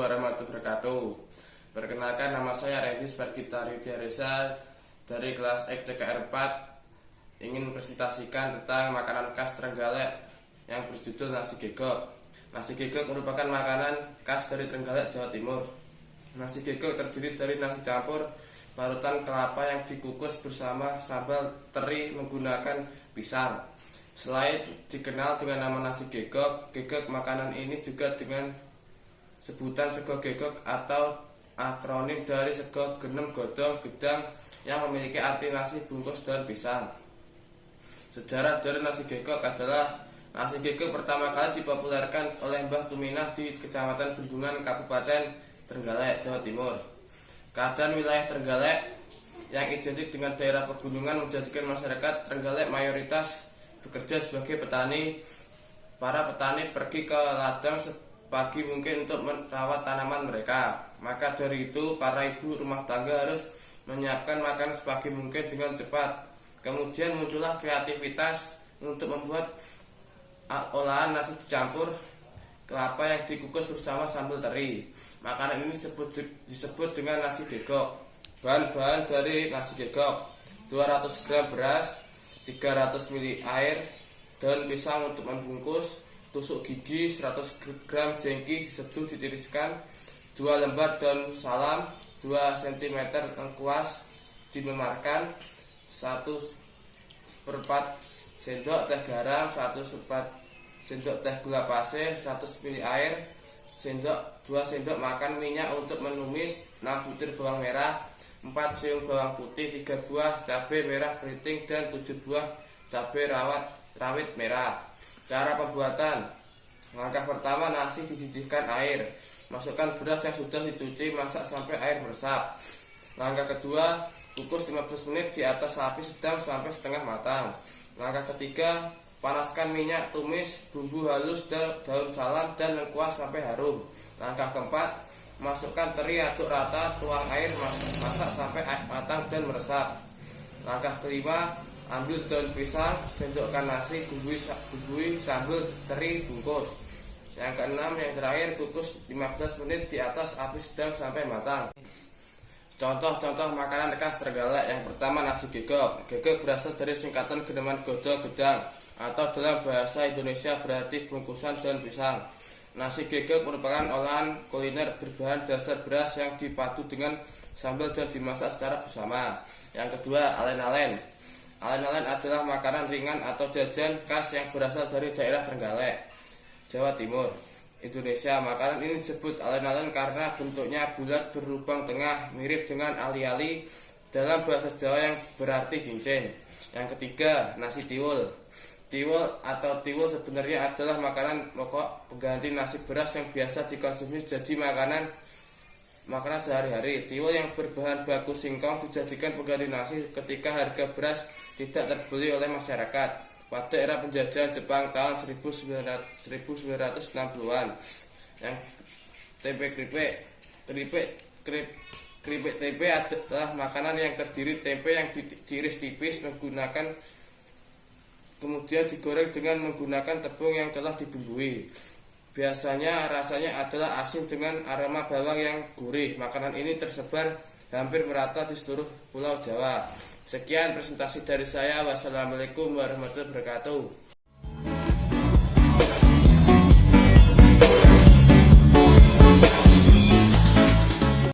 warahmatullahi wabarakatuh. Perkenalkan, nama saya Redis Pargita Reza dari kelas TKR 4. Ingin mempresentasikan tentang makanan khas Trenggalek yang berjudul nasi gegok. Nasi gegok merupakan makanan khas dari Trenggalek, Jawa Timur. Nasi gegok terdiri dari nasi campur parutan kelapa yang dikukus bersama sambal teri menggunakan pisang. Selain dikenal dengan nama nasi gegok, makanan ini juga dengan sebutan sego gegok atau akronim dari sego, genem, godong, gedang yang memiliki arti nasi bungkus daun pisang. Sejarah dari nasi gegok adalah nasi gegok pertama kali dipopulerkan oleh Mbah Tuminah di Kecamatan Bendungan, Kabupaten Trenggalek, Jawa Timur. Keadaan wilayah Trenggalek yang identik dengan daerah pegunungan menjadikan masyarakat Trenggalek mayoritas bekerja sebagai petani. Para petani pergi ke ladang sepagi mungkin untuk merawat tanaman mereka. Maka dari itu para ibu rumah tangga harus menyiapkan makan sepagi mungkin dengan cepat. Kemudian muncullah kreativitas untuk membuat olahan nasi dicampur kelapa yang dikukus bersama sambal teri. Makanan ini disebut dengan nasi gegok. Bahan-bahan dari nasi gegok: 200 gram beras, 300 ml air, daun pisang untuk membungkus, tusuk gigi, 100 gram jengki diseduh ditiriskan, 2 lembar daun salam, 2 cm lengkuas dimemarkan, 1/4 sendok teh garam, 1/4 sendok teh gula pasir, 100 ml air, 2 sendok makan minyak untuk menumis, 6 butir bawang merah, 4 siung bawang putih, 3 buah cabai merah keriting, dan 7 buah cabai rawit merah. Cara pembuatan: langkah pertama, nasi dididihkan air. Masukkan beras yang sudah dicuci, masak sampai air meresap. Langkah kedua, kukus 15 menit di atas api sedang sampai setengah matang. Langkah ketiga, panaskan minyak, tumis bumbu halus dan daun salam dan lengkuas sampai harum. Langkah keempat, masukkan teri, aduk rata, tuang air, masak sampai matang dan meresap. Langkah kelima, ambil daun pisang, sendokkan nasi, bumbui sambal teri, bungkus. Yang keenam, yang terakhir, kukus 15 menit di atas api sedang sampai matang. Contoh-contoh makanan khas Trenggalek. Yang pertama, nasi gegok. Gegok berasal dari singkatan geneman godong, gedang, atau dalam bahasa Indonesia berarti bungkusan daun pisang. Nasi gegok merupakan olahan kuliner berbahan dasar beras yang dipadu dengan sambal dan dimasak secara bersama. Yang kedua, alen-alen. Alen-alen adalah makanan ringan atau jajan khas yang berasal dari daerah Trenggalek, Jawa Timur, Indonesia. Makanan ini disebut alen-alen karena bentuknya bulat berlubang tengah, mirip dengan ali-ali dalam bahasa Jawa yang berarti cincin. Yang ketiga, nasi tiwul. Tiwul sebenarnya adalah makanan pokok pengganti nasi beras yang biasa dikonsumsi jadi makanan sehari-hari. Tiwul yang berbahan baku singkong dijadikan pengganti nasi ketika harga beras tidak terbeli oleh masyarakat pada era penjajahan Jepang tahun 1960-an. Yang tempe keripik tempe adalah makanan yang terdiri tempe yang diiris tipis kemudian digoreng dengan menggunakan tepung yang telah dibumbui. Biasanya rasanya adalah asin dengan aroma bawang yang gurih. Makanan ini tersebar hampir merata di seluruh Pulau Jawa. Sekian presentasi dari saya. Wassalamualaikum warahmatullahi wabarakatuh.